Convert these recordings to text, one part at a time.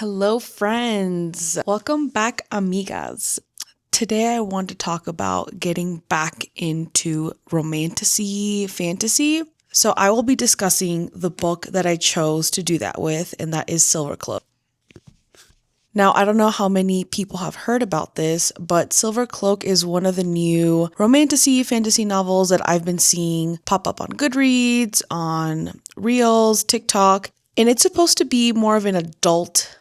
Hello, friends. Welcome back, amigas. Today, I want to talk about getting back into romantasy fantasy. So, I will be discussing the book that I chose to do that with, and that is Silvercloak. Now, I don't know how many people have heard about this, but Silvercloak is one of the new romantasy fantasy novels that I've been seeing pop up on Goodreads, on Reels, TikTok, and it's supposed to be more of an adult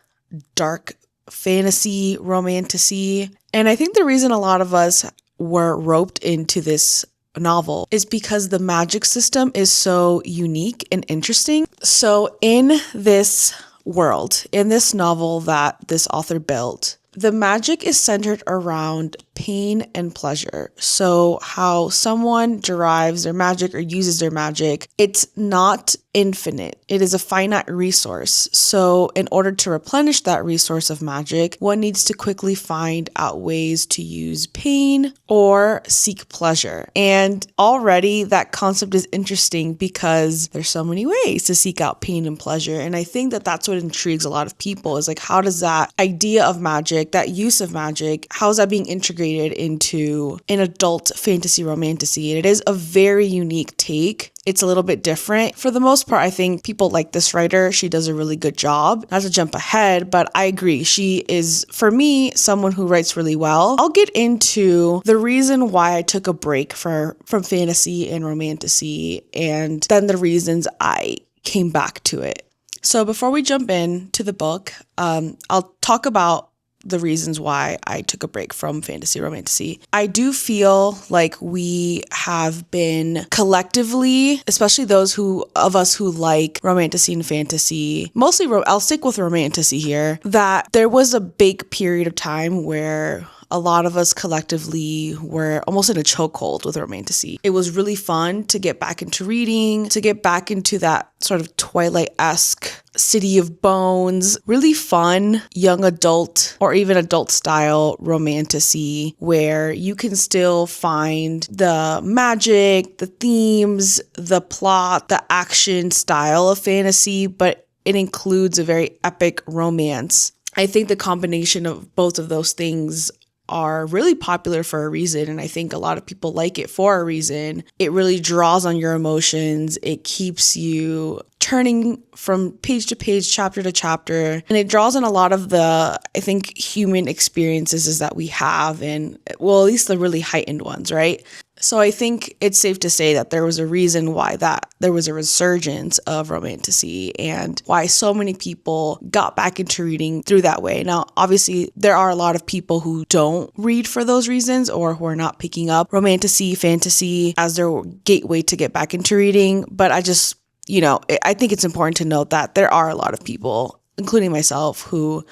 dark fantasy romantasy. And I think the reason a lot of us were roped into this novel is because the magic system is so unique and interesting. So in this world, in this novel that this author built, the magic is centered around pain and pleasure. So how someone derives their magic or uses their magic, it's not infinite. It is a finite resource. So in order to replenish that resource of magic, one needs to quickly find out ways to use pain or seek pleasure. And already that concept is interesting because there's so many ways to seek out pain and pleasure. And I think that that's what intrigues a lot of people is like, how does that idea of magic, that use of magic, how is that being integrated into an adult fantasy romantasy? And it is a very unique take. It's a little bit different. For the most part, I think people like this writer. She does a really good job. Not to jump ahead, but I agree. She is, for me, someone who writes really well. I'll get into the reason why I took a break from fantasy and romantasy, and then the reasons I came back to it. So before we jump in to the book, I'll talk about the reasons why I took a break from fantasy romantasy. I do feel like we have been collectively, especially those of us who like romantasy and fantasy, mostly I'll stick with romantasy here, that there was a big period of time where a lot of us collectively were almost in a chokehold with romantasy. It was really fun to get back into reading, to get back into that sort of Twilight-esque City of Bones, really fun young adult or even adult style romantasy where you can still find the magic, the themes, the plot, the action style of fantasy, but it includes a very epic romance. I think the combination of both of those things are really popular for a reason, and I think a lot of people like it for a reason. It really draws on your emotions. It keeps you turning from page to page, chapter to chapter, and it draws on a lot of the, I think, human experiences that we have, and well, at least the really heightened ones, right? So I think it's safe to say that there was a reason why there was a resurgence of romantasy and why so many people got back into reading through that way. Now, obviously, there are a lot of people who don't read for those reasons or who are not picking up romantasy, fantasy as their gateway to get back into reading. But I just, I think it's important to note that there are a lot of people, including myself, who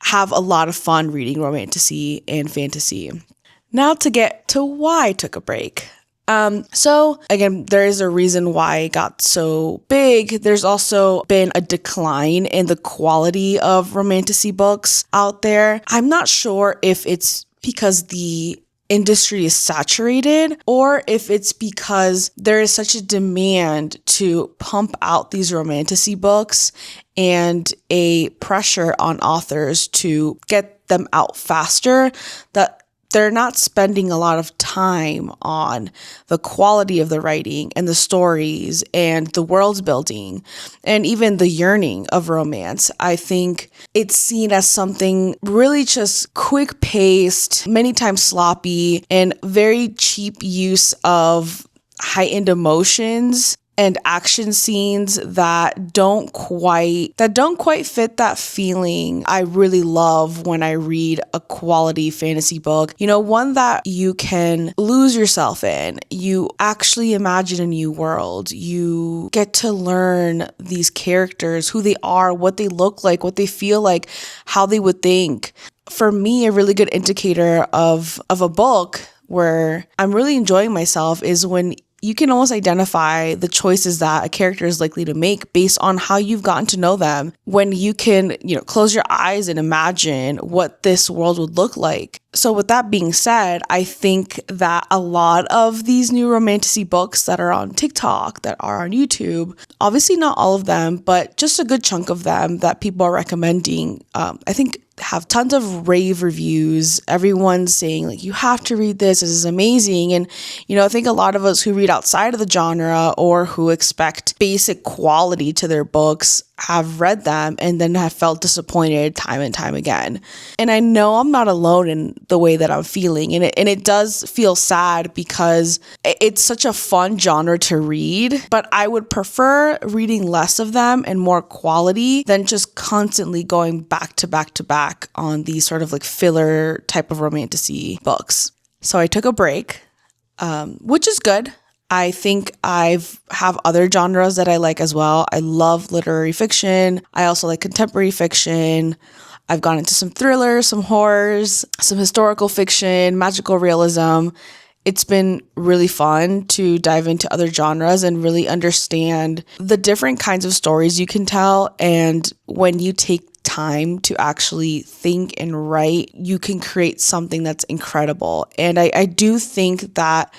have a lot of fun reading romantasy and fantasy. Now to get to why I took a break. So again, there is a reason why it got so big. There's also been a decline in the quality of romantasy books out there. I'm not sure if it's because the industry is saturated or if it's because there is such a demand to pump out these romantasy books and a pressure on authors to get them out faster that they're not spending a lot of time on the quality of the writing and the stories and the world building and even the yearning of romance. I think it's seen as something really just quick paced, many times sloppy, and very cheap use of heightened emotions and action scenes that don't quite fit that feeling I really love when I read a quality fantasy book. One that you can lose yourself in. You actually imagine a new world. You get to learn these characters, who they are, what they look like, what they feel like, how they would think. For me, a really good indicator of a book where I'm really enjoying myself is when you can almost identify the choices that a character is likely to make based on how you've gotten to know them. When you can, close your eyes and imagine what this world would look like. So with that being said, I think that a lot of these new romantasy books that are on TikTok, that are on YouTube, obviously not all of them, but just a good chunk of them that people are recommending, I think have tons of rave reviews. Everyone's saying like, you have to read this is amazing. And, I think a lot of us who read outside of the genre or who expect basic quality to their books have read them and then have felt disappointed time and time again. And I know I'm not alone in the way that I'm feeling. And it does feel sad because it's such a fun genre to read, but I would prefer reading less of them and more quality than just constantly going back to back to back on these sort of like filler type of romantasy books. So I took a break, which is good. I think I have other genres that I like as well. I love literary fiction. I also like contemporary fiction. I've gone into some thrillers, some horrors, some historical fiction, magical realism. It's been really fun to dive into other genres and really understand the different kinds of stories you can tell. And when you take time to actually think and write, you can create something that's incredible. And I do think that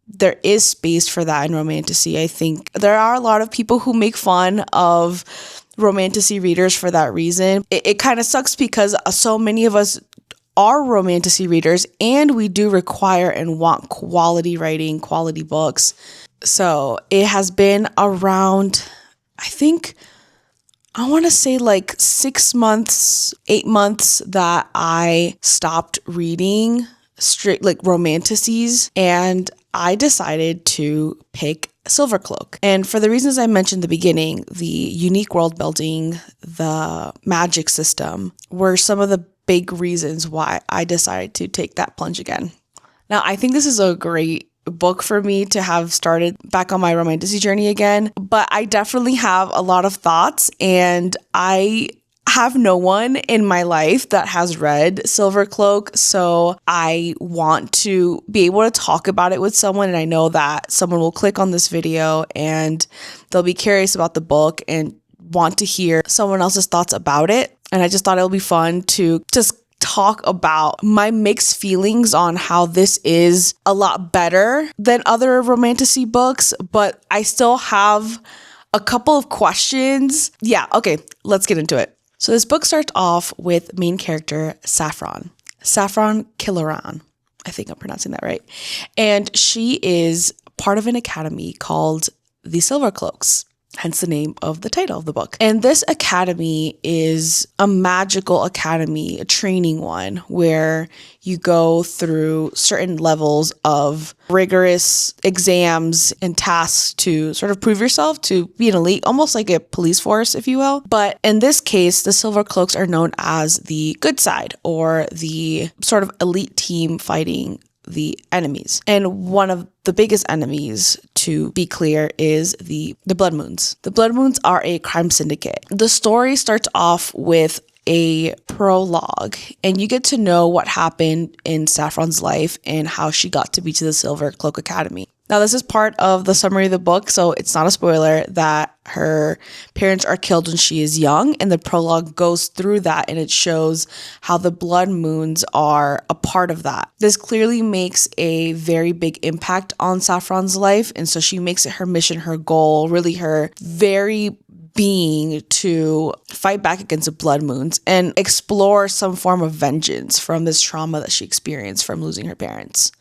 there is space for that in romantasy. I think there are a lot of people who make fun of romantasy readers for that reason. It kind of sucks because so many of us are romantasy readers and we do require and want quality writing, quality books. So it has been around, I think, I want to say like 6 months, 8 months that I stopped reading straight like romantasies, and I decided to pick Silvercloak. And for the reasons I mentioned at the beginning, the unique world building, the magic system were some of the big reasons why I decided to take that plunge again. Now, I think this is a great book for me to have started back on my romantasy journey again, but I definitely have a lot of thoughts, and I have no one in my life that has read Silvercloak, so I want to be able to talk about it with someone, and I know that someone will click on this video and they'll be curious about the book and want to hear someone else's thoughts about it. And I just thought it would be fun to just talk about my mixed feelings on how this is a lot better than other romantasy books, but I still have a couple of questions. Yeah, okay, let's get into it. So this book starts off with main character Saffron Killaran. I think I'm pronouncing that right. And she is part of an academy called the Silvercloaks, hence the name of the title of the book. And this academy is a magical academy, a training one, where you go through certain levels of rigorous exams and tasks to sort of prove yourself to be an elite, almost like a police force, if you will. But in this case, the Silvercloaks are known as the good side, or the sort of elite team fighting the enemies. And one of the biggest enemies, to be clear, is the Blood Moons. The Blood Moons are a crime syndicate. The story starts off with a prologue, and you get to know what happened in Saffron's life and how she got to be to the Silvercloak Academy. Now, this is part of the summary of the book, so it's not a spoiler that her parents are killed when she is young, and the prologue goes through that, and it shows how the Blood Moons are a part of that. This clearly makes a very big impact on Saffron's life, and so she makes it her mission, her goal, really her very being to fight back against the Blood Moons and explore some form of vengeance from this trauma that she experienced from losing her parents.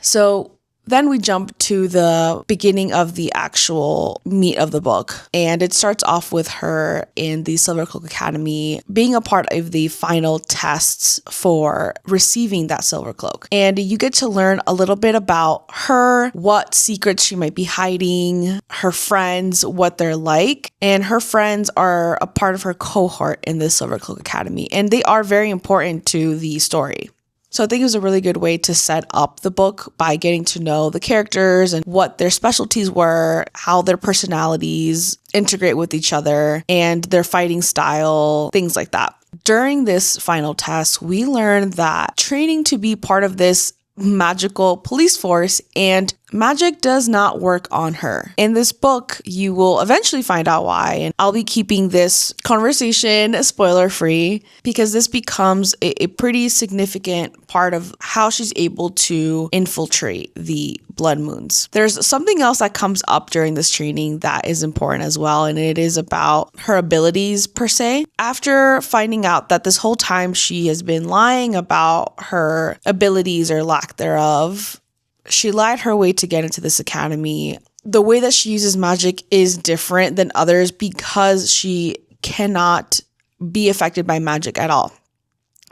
So then we jump to the beginning of the actual meat of the book, and it starts off with her in the Silvercloak Academy being a part of the final tests for receiving that Silvercloak. And you get to learn a little bit about her, what secrets she might be hiding, her friends, what they're like, and her friends are a part of her cohort in the Silvercloak Academy, and they are very important to the story. So I think it was a really good way to set up the book by getting to know the characters and what their specialties were, how their personalities integrate with each other, and their fighting style, things like that. During this final test, we learned that training to be part of this magical police force and magic does not work on her. In this book, you will eventually find out why, and I'll be keeping this conversation spoiler free because this becomes a pretty significant part of how she's able to infiltrate the blood moons. There's something else that comes up during this training that is important as well, and it is about her abilities per se. After finding out that this whole time she has been lying about her abilities or lack thereof, she lied her way to get into this academy. The way that she uses magic is different than others because she cannot be affected by magic at all.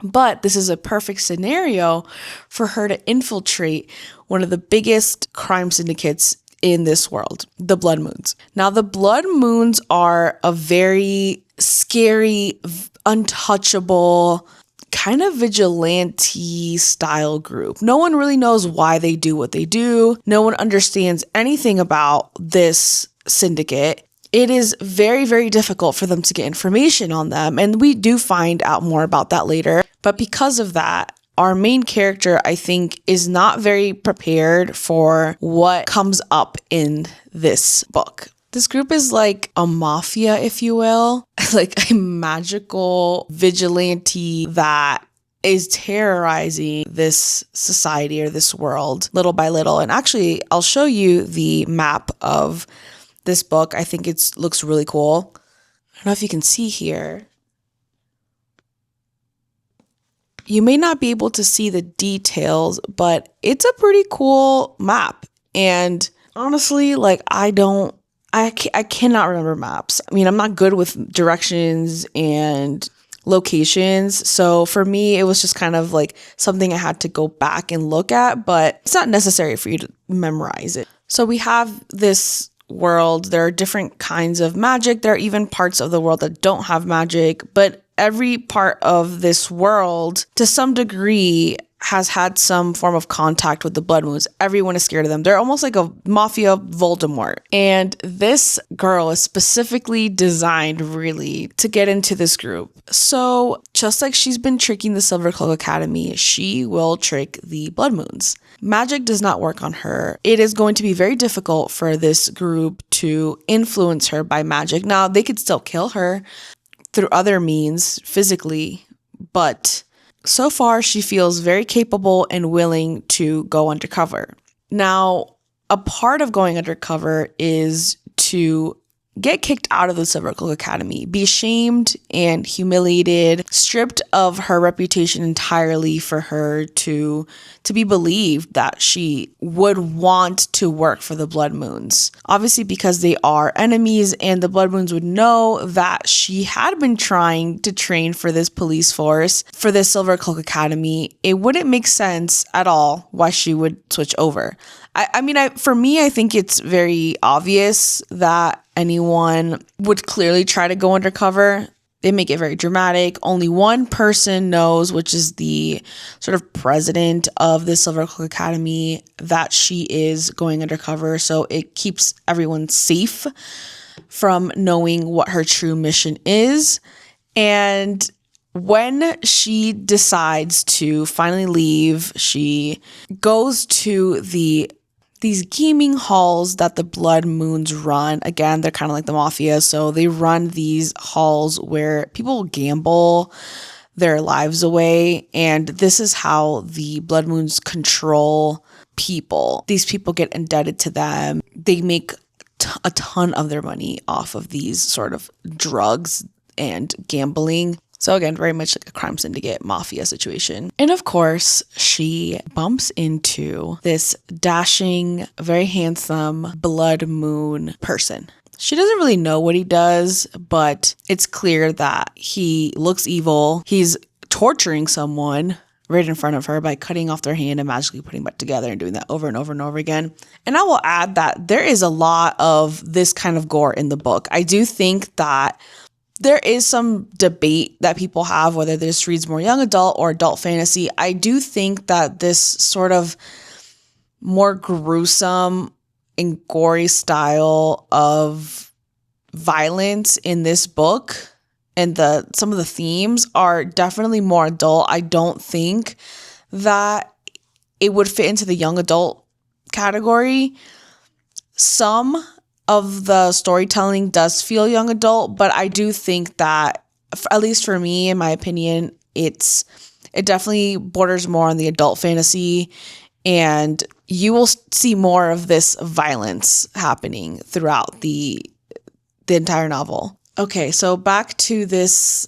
But this is a perfect scenario for her to infiltrate one of the biggest crime syndicates in this world, the Blood Moons. Now, the Blood Moons are a very scary, untouchable, kind of vigilante style group. No one really knows why they do what they do. No one understands anything about this syndicate. It is very, very difficult for them to get information on them. And we do find out more about that later. But because of that, our main character, I think, is not very prepared for what comes up in this book. This group is like a mafia, if you will, like a magical vigilante that is terrorizing this society or this world little by little. And actually, I'll show you the map of this book. I think it looks really cool. I don't know if you can see here. You may not be able to see the details, but it's a pretty cool map. And honestly, like I cannot remember maps. I mean, I'm not good with directions and locations. So for me, it was just kind of like something I had to go back and look at, but it's not necessary for you to memorize it. So we have this world. There are different kinds of magic. There are even parts of the world that don't have magic, but every part of this world, to some degree, has had some form of contact with the Blood Moons. Everyone is scared of them. They're almost like a mafia Voldemort. And this girl is specifically designed really to get into this group. So just like she's been tricking the Silvercloak Academy, she will trick the Blood Moons. Magic does not work on her. It is going to be very difficult for this group to influence her by magic. Now, they could still kill her through other means physically, but so far, she feels very capable and willing to go undercover. Now, a part of going undercover is to get kicked out of the Silvercloak Academy, be shamed and humiliated, stripped of her reputation entirely for her to be believed that she would want to work for the Blood Moons. Obviously, because they are enemies and the Blood Moons would know that she had been trying to train for this police force, for this Silvercloak Academy, it wouldn't make sense at all why she would switch over. For me, I think it's very obvious that anyone would clearly try to go undercover. They make it very dramatic. Only one person knows, which is the sort of president of the Silvercloak Academy, that she is going undercover. So it keeps everyone safe from knowing what her true mission is. And when she decides to finally leave, she goes to these gaming halls that the Blood Moons run. Again, they're kind of like the mafia, so they run these halls where people gamble their lives away, and this is how the Blood Moons control people. These people get indebted to them. They make a ton of their money off of these sort of drugs and gambling. So again, very much like a crime syndicate mafia situation. And of course, she bumps into this dashing, very handsome Blood Moon person. She doesn't really know what he does, but it's clear that he looks evil. He's torturing someone right in front of her by cutting off their hand and magically putting it back together and doing that over and over and over again. And I will add that there is a lot of this kind of gore in the book. I do think that there is some debate that people have whether this reads more young adult or adult fantasy. I do think that this sort of more gruesome and gory style of violence in this book and some of the themes are definitely more adult. I don't think that it would fit into the young adult category. Some of the storytelling does feel young adult, but I do think that, at least for me, in my opinion, it definitely borders more on the adult fantasy, and you will see more of this violence happening throughout the entire novel. Okay, so back to this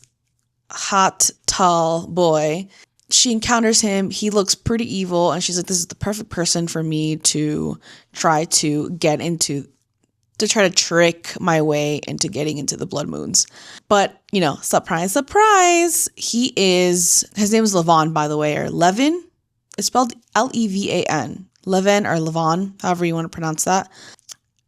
hot, tall boy. She encounters him. He looks pretty evil, and she's like, this is the perfect person for me to try to get into, to try to trick my way into getting into the Blood Moons. But, you know, surprise, surprise, his name is Levon, by the way, or Levin. It's spelled Levan. Levin or Levon, however you want to pronounce that.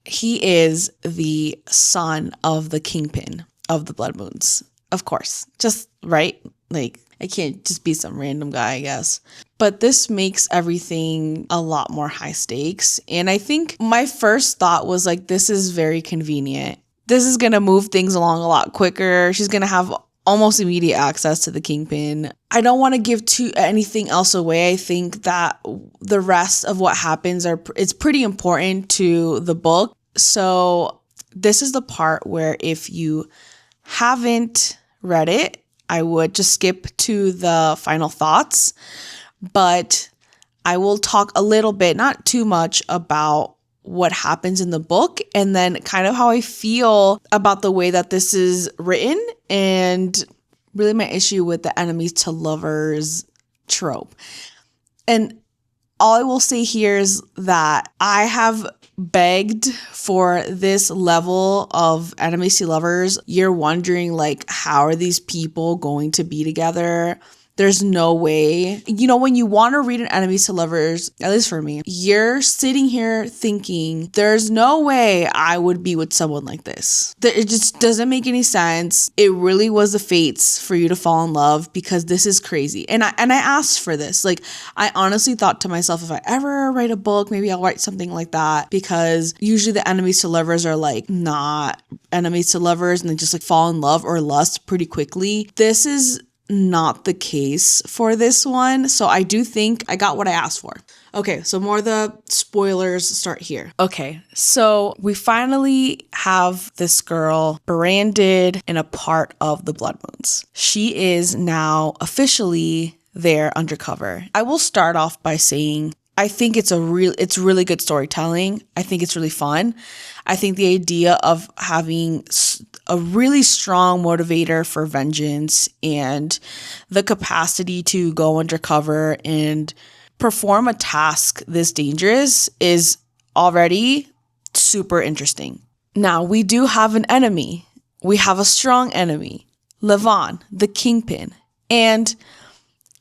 He is the son of the kingpin of the Blood Moons. Of course. Just, right? Like, I can't just be some random guy, I guess. But this makes everything a lot more high stakes. And I think my first thought was like, this is very convenient. This is going to move things along a lot quicker. She's going to have almost immediate access to the kingpin. I don't want to give anything else away. I think that the rest of what happens it's pretty important to the book. So this is the part where if you haven't read it, I would just skip to the final thoughts, but I will talk a little bit, not too much, about what happens in the book and then kind of how I feel about the way that this is written and really my issue with the enemies to lovers trope. And all I will say here is that I have begged for this level of enemies to lovers. You're wondering, like, how are these people going to be together? There's no way. You know, when you want to read an enemies to lovers, at least for me, you're sitting here thinking, there's no way I would be with someone like this. It just doesn't make any sense. It really was the fates for you to fall in love because this is crazy. And I asked for this. Like, I honestly thought to myself, if I ever write a book, maybe I'll write something like that, because usually the enemies to lovers are like not enemies to lovers and they just like fall in love or lust pretty quickly. This is not the case for this one. So I do think I got what I asked for. Okay, so more of the spoilers start here. Okay, so we finally have this girl branded and a part of the Blood Moons. She is now officially there undercover. I will start off by saying I think it's really good storytelling. I think it's really fun. I think the idea of having a really strong motivator for vengeance and the capacity to go undercover and perform a task this dangerous is already super interesting. Now, we do have an enemy. We have a strong enemy, Levon, the kingpin. And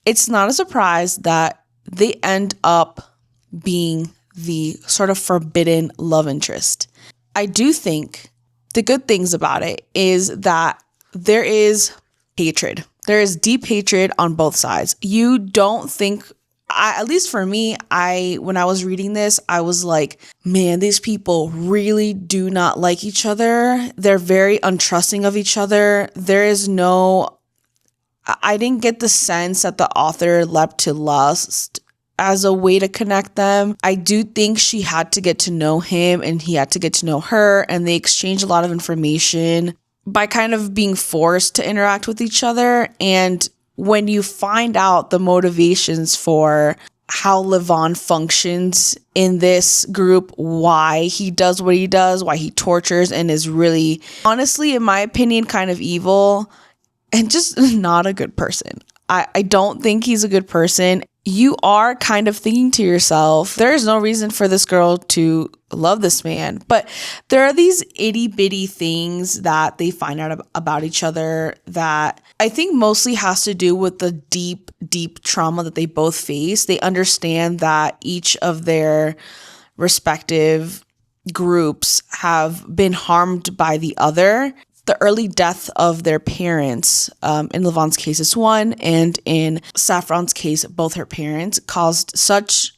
it's not a surprise that they end up being the sort of forbidden love interest. I do think the good things about it is that there is hatred. There is deep hatred on both sides. You don't think, at least for me, when I was reading this, I was like, man, these people really do not like each other. They're very untrusting of each other. I didn't get the sense that the author leapt to lust as a way to connect them. I do think she had to get to know him and he had to get to know her, and they exchanged a lot of information by kind of being forced to interact with each other. And when you find out the motivations for how Levon functions in this group, why he does what he does, why he tortures and is really, honestly, in my opinion, kind of evil and just not a good person. I don't think he's a good person. You are kind of thinking to yourself, there's no reason for this girl to love this man. But there are these itty bitty things that they find out about each other that I think mostly has to do with the deep, deep trauma that they both face. They understand that each of their respective groups have been harmed by the other. The early death of their parents, in Levon's case it's one, and in Saffron's case, both her parents, caused such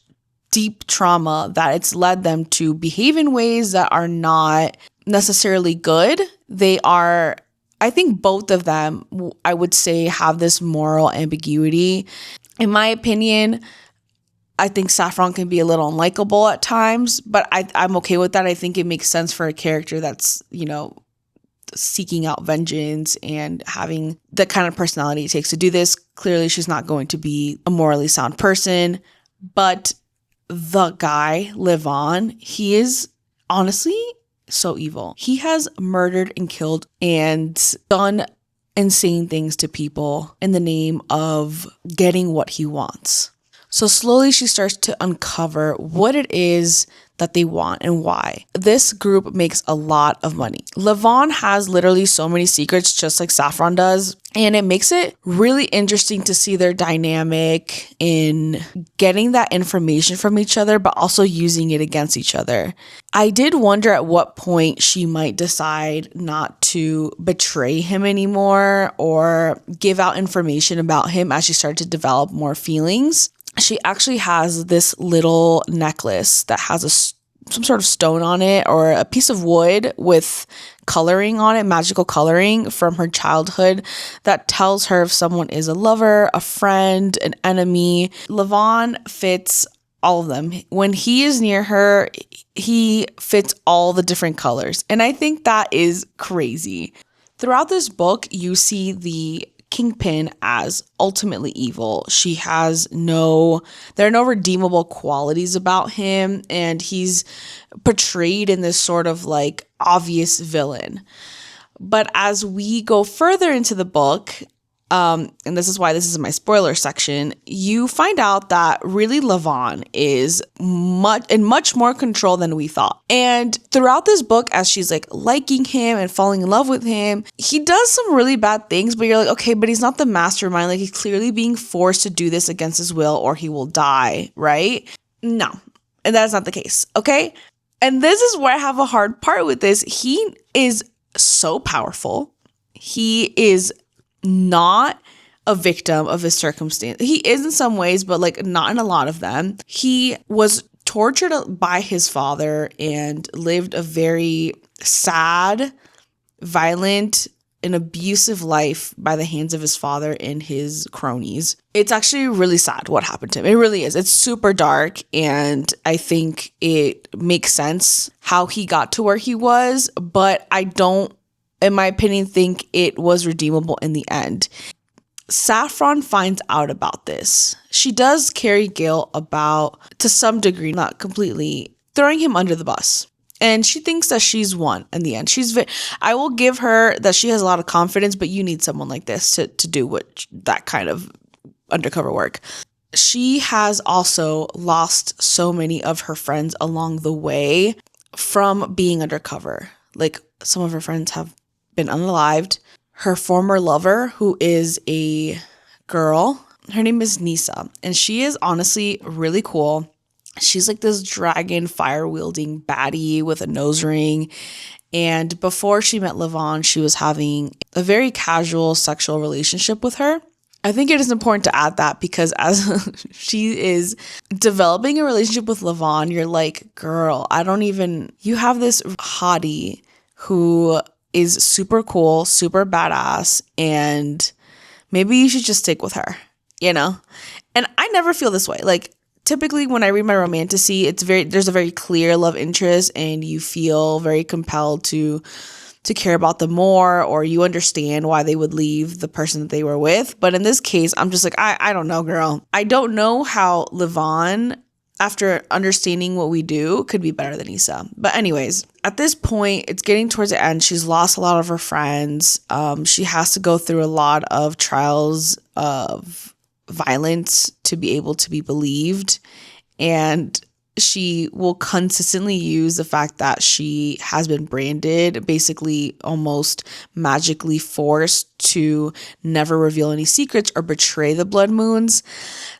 deep trauma that it's led them to behave in ways that are not necessarily good. They are, I think both of them, I would say, have this moral ambiguity. In my opinion, I think Saffron can be a little unlikable at times, but I'm okay with that. I think it makes sense for a character that's, seeking out vengeance and having the kind of personality it takes to do this. Clearly, she's not going to be a morally sound person, but the guy, Levon, he is honestly so evil. He has murdered and killed and done insane things to people in the name of getting what he wants. So slowly she starts to uncover what it is that they want and why. This group makes a lot of money. Levon has literally so many secrets, just like Saffron does, and it makes it really interesting to see their dynamic in getting that information from each other, but also using it against each other. I did wonder at what point she might decide not to betray him anymore or give out information about him as she started to develop more feelings. She actually has this little necklace that has some sort of stone on it or a piece of wood with coloring on it, magical coloring from her childhood that tells her if someone is a lover, a friend, an enemy. Levon fits all of them. When he is near her, he fits all the different colors. And I think that is crazy. Throughout this book, you see the Kingpin as ultimately evil. There are no redeemable qualities about him, and he's portrayed in this sort of like obvious villain. But as we go further into the book, and this is why this is in my spoiler section, you find out that really Levon is much more control than we thought. And throughout this book, as she's like liking him and falling in love with him, he does some really bad things, but you're like, okay, but he's not the mastermind. Like, he's clearly being forced to do this against his will or he will die, right? No, and that's not the case, okay? And this is where I have a hard part with this. He is so powerful. He is not a victim of his circumstance. He is in some ways, but like not in a lot of them. He was tortured by his father and lived a very sad, violent, and abusive life by the hands of his father and his cronies. It's actually really sad what happened to him. It really is. It's super dark, and I think it makes sense how he got to where he was, but I don't, in my opinion, think it was redeemable in the end. Saffron finds out about this. She does carry guilt about, to some degree, not completely, throwing him under the bus. And she thinks that she's won in the end. I will give her that she has a lot of confidence, but you need someone like this to do that kind of undercover work. She has also lost so many of her friends along the way from being undercover. Like, some of her friends have been unalived. Her former lover, who is a girl, her name is Nisa, and she is honestly really cool. She's like this dragon fire-wielding baddie with a nose ring, and before she met Levon, she was having a very casual sexual relationship with her. I think it is important to add that because as she is developing a relationship with Levon, you're like, girl, you have this hottie who is super cool, super badass, and maybe you should just stick with her, And I never feel this way. Like, typically when I read my romantasy, there's a very clear love interest and you feel very compelled to care about them more, or you understand why they would leave the person that they were with. But in this case, I'm just like, I don't know, girl. I don't know how Levon, after understanding what we do, could be better than Issa. But anyways, at this point, it's getting towards the end. She's lost a lot of her friends. She has to go through a lot of trials of violence to be able to be believed. And she will consistently use the fact that she has been branded, basically almost magically forced to never reveal any secrets or betray the blood moons.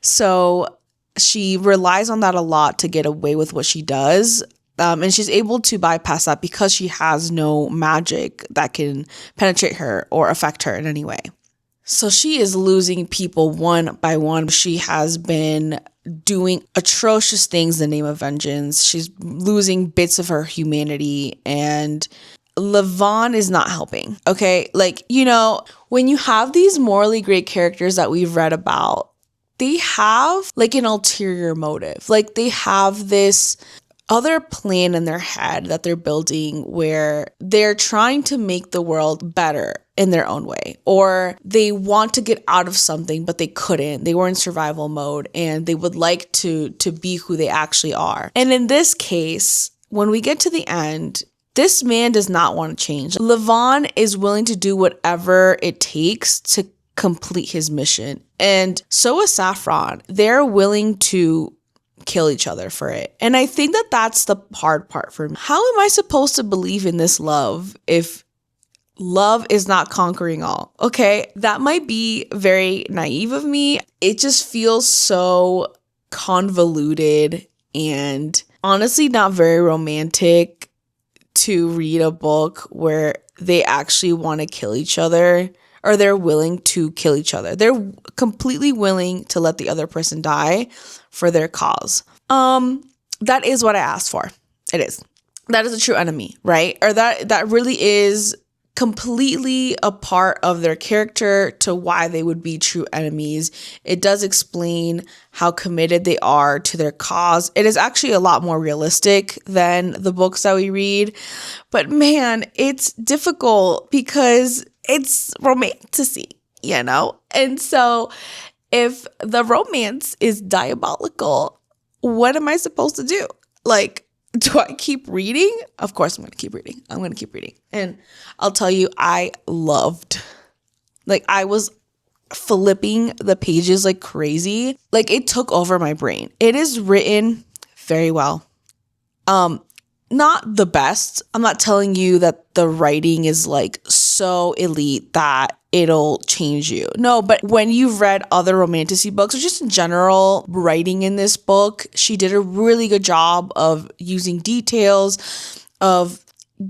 So she relies on that a lot to get away with what she does. And she's able to bypass that because she has no magic that can penetrate her or affect her in any way. So she is losing people one by one. She has been doing atrocious things in the name of vengeance. She's losing bits of her humanity, and Levon is not helping. Okay, like, when you have these morally great characters that we've read about, they have like an ulterior motive. Like they have this other plan in their head that they're building where they're trying to make the world better in their own way, or they want to get out of something but they couldn't. They were in survival mode and they would like to be who they actually are. And in this case, when we get to the end, this man does not want to change. Levon is willing to do whatever it takes to complete his mission. And so is Saffron. They're willing to kill each other for it. And I think that that's the hard part for me. How am I supposed to believe in this love if love is not conquering all? Okay, that might be very naive of me. It just feels so convoluted and honestly not very romantic to read a book where they actually want to kill each other, or they're willing to kill each other. They're completely willing to let the other person die for their cause. That is what I asked for. It is. That is a true enemy, right? Or that really is completely a part of their character to why they would be true enemies. It does explain how committed they are to their cause. It is actually a lot more realistic than the books that we read. But man, it's difficult because it's romantasy, you know? And so if the romance is diabolical, what am I supposed to do? Like, do I keep reading? Of course I'm going to keep reading. I'm going to keep reading. And I'll tell you, I was flipping the pages like crazy. Like it took over my brain. It is written very well. Not the best. I'm not telling you that the writing is like so elite that it'll change you. No, but when you've read other romantasy books, or just in general writing in this book, she did a really good job of using details, of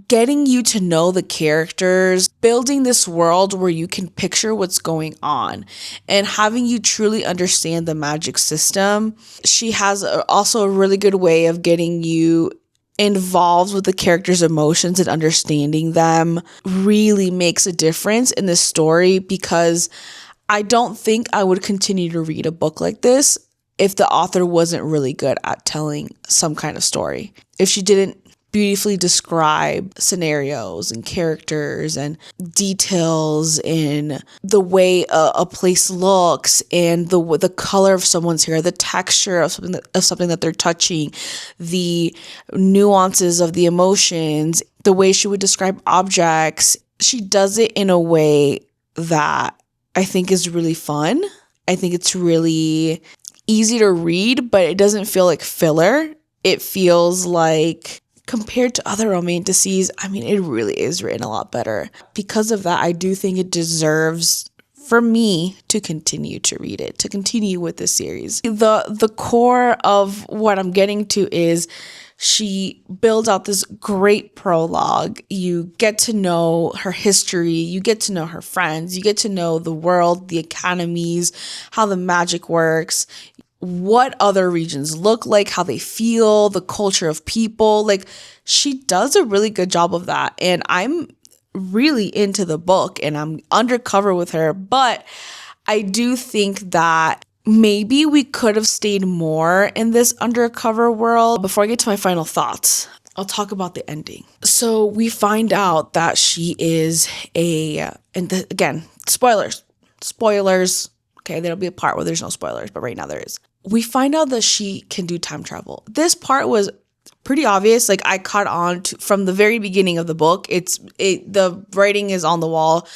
getting you to know the characters, building this world where you can picture what's going on, and having you truly understand the magic system. She has also a really good way of getting you involved with the characters' emotions, and understanding them really makes a difference in this story, because I don't think I would continue to read a book like this if the author wasn't really good at telling some kind of story. If she didn't beautifully describe scenarios and characters and details in the way a place looks, and the color of someone's hair, the texture of something that they're touching, the nuances of the emotions, the way she would describe objects. She does it in a way that I think is really fun. I think it's really easy to read, but it doesn't feel like filler. It feels like, compared to other romantasies, I mean, it really is written a lot better. Because of that, I do think it deserves for me to continue to read it, to continue with this series. The core of what I'm getting to is she builds out this great prologue. You get to know her history, you get to know her friends, you get to know the world, the academies, how the magic works, what other regions look like, how they feel, the culture of people. Like, she does a really good job of that. And I'm really into the book and I'm undercover with her. But I do think that maybe we could have stayed more in this undercover world. Before I get to my final thoughts, I'll talk about the ending. So we find out that she is again, spoilers. Okay, there'll be a part where there's no spoilers, but right now there is. We find out that she can do time travel. This part was pretty obvious. Like, I caught on from the very beginning of the book. The writing is on the wall.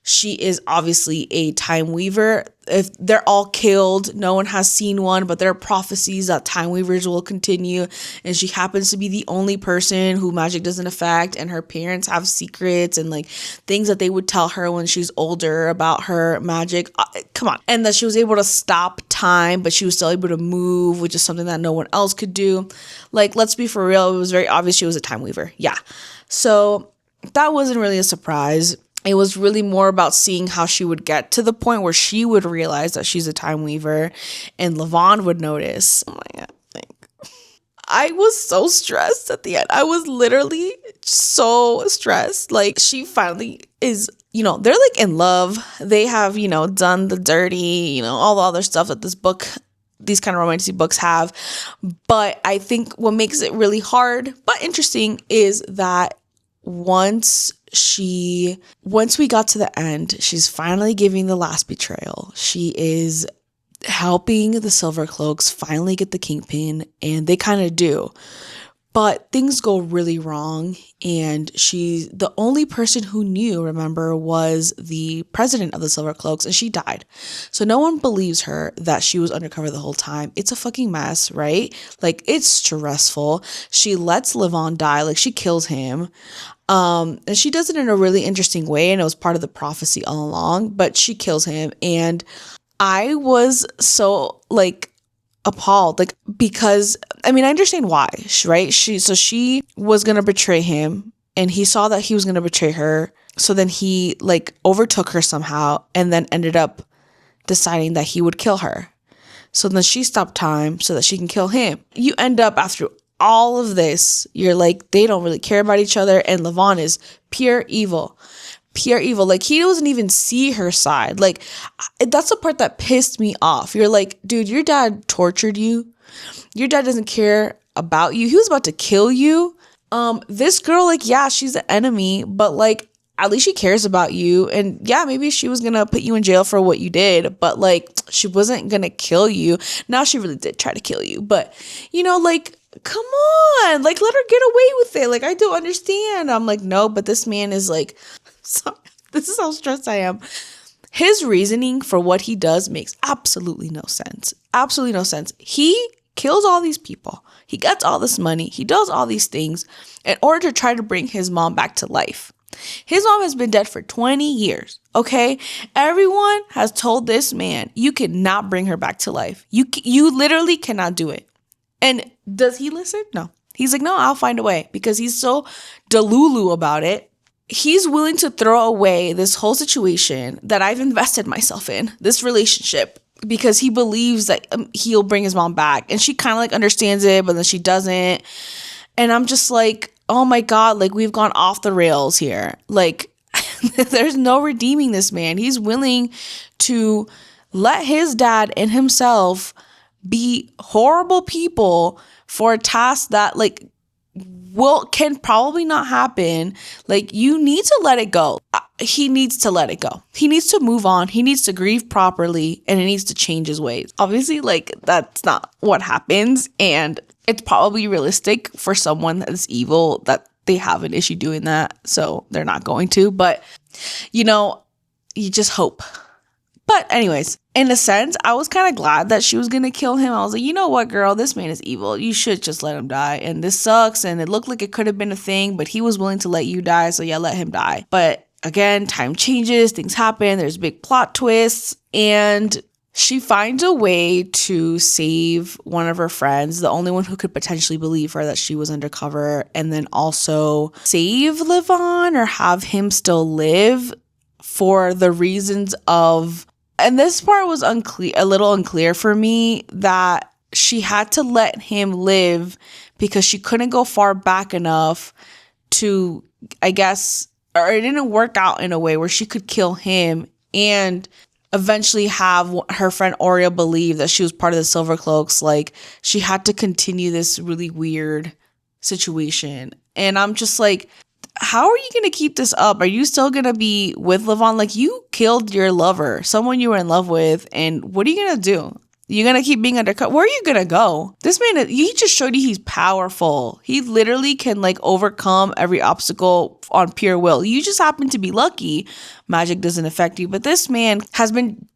She is obviously a time weaver. If they're all killed, no one has seen one, but there are prophecies that time weavers will continue. And she happens to be the only person who magic doesn't affect. And her parents have secrets and like things that they would tell her when she's older about her magic. Come on. And that she was able to stop time, but she was still able to move, which is something that no one else could do. Like, let's be for real. It was very obvious she was a time weaver. Yeah. So that wasn't really a surprise. It was really more about seeing how she would get to the point where she would realize that she's a time weaver and Levon would notice. Oh my God. I was so stressed at the end. I was literally so stressed. Like, she finally is, they're like in love. They have, done the dirty, all the other stuff that these kind of romantic books have. But I think what makes it really hard but interesting is that once we got to the end, she's finally giving the last betrayal. She is helping the Silvercloaks finally get the kingpin, and they kind of do. But things go really wrong, and the only person who knew, remember, was the president of the Silvercloaks, and she died. So no one believes her that she was undercover the whole time. It's a fucking mess, right? Like, it's stressful. She lets Levon die, like she kills him. And she does it in a really interesting way, and it was part of the prophecy all along, but she kills him. And I was so like appalled, like, because I understand why, right? She was gonna betray him, and he saw that he was gonna betray her, so then he like overtook her somehow, and then ended up deciding that he would kill her. So then she stopped time so that she can kill him. You end up, after all of this, you're like, they don't really care about each other, and Levon is pure evil. Like, he doesn't even see her side. Like, that's the part that pissed me off. You're like, dude, your dad tortured you. Your dad doesn't care about you. He was about to kill you. This girl, like, yeah, she's the enemy, but like, at least she cares about you. And yeah, maybe she was gonna put you in jail for what you did, but like, she wasn't gonna kill you. Now she really did try to kill you, but like, come on, like, let her get away with it. Like, I do understand. I'm like, no, but this man is like, so this is how stressed I am. His reasoning for what he does makes absolutely no sense. Absolutely no sense. He kills all these people. He gets all this money. He does all these things in order to try to bring his mom back to life. His mom has been dead for 20 years, okay? Everyone has told this man, you cannot bring her back to life. You literally cannot do it. And does he listen? No. He's like, no, I'll find a way, because he's so delulu about it. He's willing to throw away this whole situation that I've invested myself in, this relationship, because he believes that he'll bring his mom back. And she kind of like understands it, but then she doesn't. And I'm just like, oh my God, like, we've gone off the rails here. Like, there's no redeeming this man. He's willing to let his dad and himself be horrible people for a task that like can probably not happen. Like, you need to let it go. He needs to let it go. He needs to move on. He needs to grieve properly, and he needs to change his ways. Obviously, like, that's not what happens, and it's probably realistic for someone that's evil that they have an issue doing that, so they're not going to. But you just hope. But anyways, in a sense, I was kind of glad that she was going to kill him. I was like, you know what, girl, this man is evil. You should just let him die. And this sucks. And it looked like it could have been a thing, but he was willing to let you die. So yeah, let him die. But again, time changes, things happen. There's big plot twists. And she finds a way to save one of her friends, the only one who could potentially believe her that she was undercover, and then also save Levon or have him still live for the reasons of... And this part was a little unclear for me, that she had to let him live because she couldn't go far back enough to, I guess, or it didn't work out in a way where she could kill him and eventually have her friend Oreo believe that she was part of the Silvercloaks. Like, she had to continue this really weird situation. And I'm just like, how are you going to keep this up? Are you still going to be with Levon? Like, you killed your lover, someone you were in love with, and what are you going to do? You're going to keep being undercover? Where are you going to go? This man, he just showed you he's powerful. He literally can, like, overcome every obstacle on pure will. You just happen to be lucky. Magic doesn't affect you. But this man has been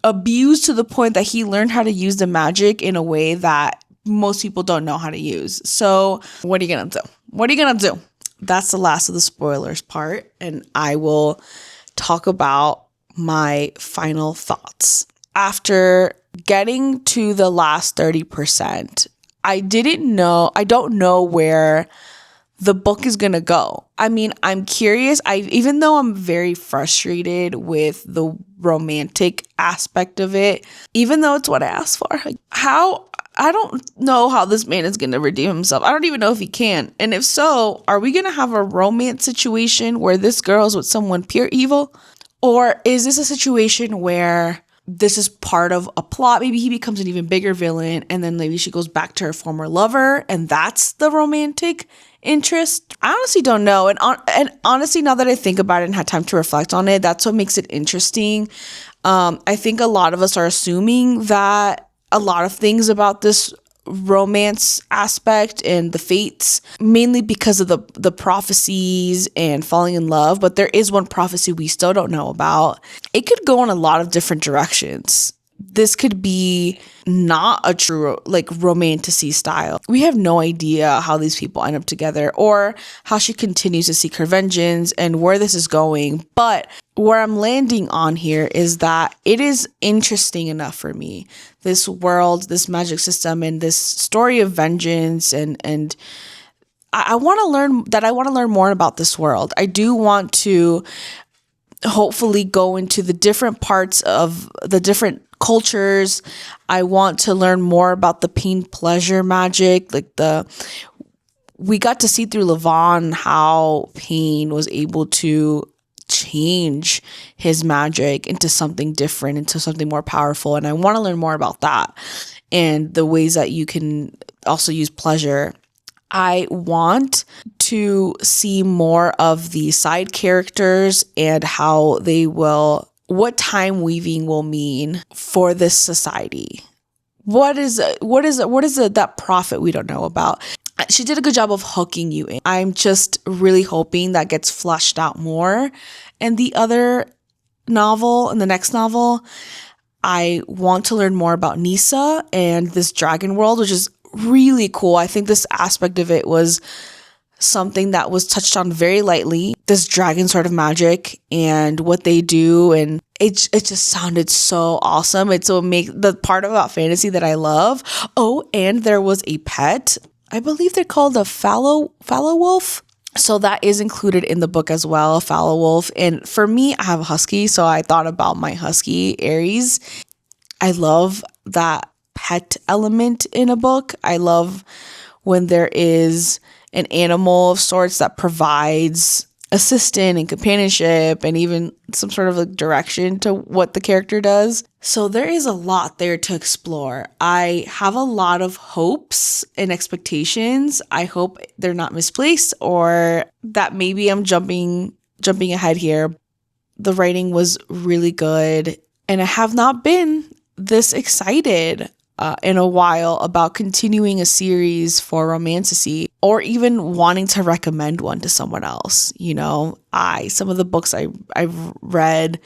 abused to the point that he learned how to use the magic in a way that most people don't know how to use. So what are you going to do? What are you going to do? That's the last of the spoilers part, and I will talk about my final thoughts. After getting to the last 30%, I don't know where the book is going to go. I mean, I'm curious. Even though I'm very frustrated with the romantic aspect of it, even though it's what I asked for, like, I don't know how this man is going to redeem himself. I don't even know if he can. And if so, are we going to have a romance situation where this girl is with someone pure evil? Or is this a situation where this is part of a plot? Maybe he becomes an even bigger villain and then maybe she goes back to her former lover and that's the romantic interest. I honestly don't know. And honestly, now that I think about it and had time to reflect on it, that's what makes it interesting. I think a lot of us are assuming that a lot of things about this romance aspect and the fates, mainly because of the prophecies and falling in love, but there is one prophecy we still don't know about. It could go in a lot of different directions. This could be not a true like romantasy style. We have no idea how these people end up together or how she continues to seek her vengeance and where this is going. But where I'm landing on here is that it is interesting enough for me. This world, this magic system, and this story of vengeance and I want to learn more about this world. I do want to hopefully go into the different parts of the different cultures. I want to learn more about the pain pleasure magic. We got to see through Levon how Pain was able to change his magic into something different, into something more powerful. And I want to learn more about that and the ways that you can also use pleasure. I want to see more of the side characters and how what time weaving will mean for this society. What is that prophet we don't know about? She did a good job of hooking you in. I'm just really hoping that gets fleshed out more. And the next novel, I want to learn more about Nisa and this dragon world, which is really cool. I think this aspect of it was something that was touched on very lightly, this dragon sort of magic and what they do, and it just sounded so awesome. It's what make the part about fantasy that I love. Oh, and there was a pet. I believe they're called a fallow wolf. So that is included in the book as well, a fallow wolf. And for me, I have a husky, so I thought about my husky, Aries. I love that pet element in a book. I love when there is an animal of sorts that provides assistance and companionship and even some sort of like direction to what the character does. So there is a lot there to explore. I have a lot of hopes and expectations. I hope they're not misplaced or that maybe I'm jumping ahead here. The writing was really good and I have not been this excited in a while about continuing a series for Romantasy or even wanting to recommend one to someone else. You know, some of the books I've read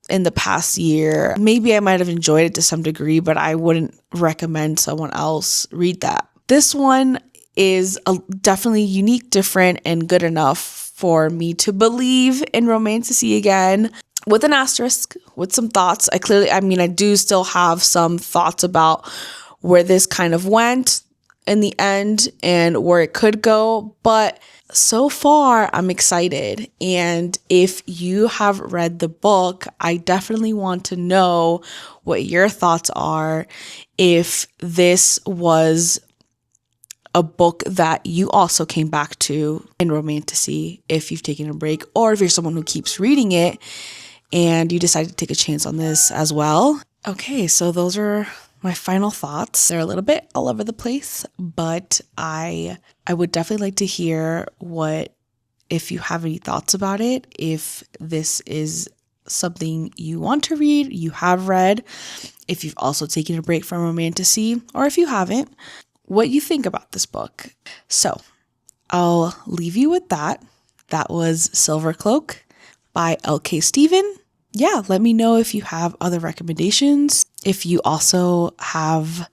in the past year, maybe I might have enjoyed it to some degree, but I wouldn't recommend someone else read that. This one is definitely unique, different, and good enough for me to believe in Romantasy again. With an asterisk, with some thoughts. I do still have some thoughts about where this kind of went in the end and where it could go. But so far, I'm excited. And if you have read the book, I definitely want to know what your thoughts are. If this was a book that you also came back to in Romantasy, if you've taken a break, or if you're someone who keeps reading it, and you decided to take a chance on this as well. Okay, so those are my final thoughts. They're a little bit all over the place, but I would definitely like to hear if you have any thoughts about it, if this is something you want to read, you have read, if you've also taken a break from Romantasy, or if you haven't, what you think about this book. So I'll leave you with that. That was Silvercloak by L.K. Stephen. Yeah, let me know if you have other recommendations. If you also have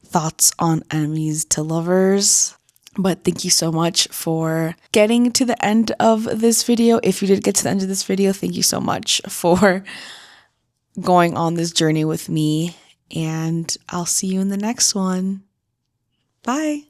thoughts on enemies to lovers. But thank you so much for getting to the end of this video. If you did get to the end of this video, thank you so much for going on this journey with me. And I'll see you in the next one. Bye.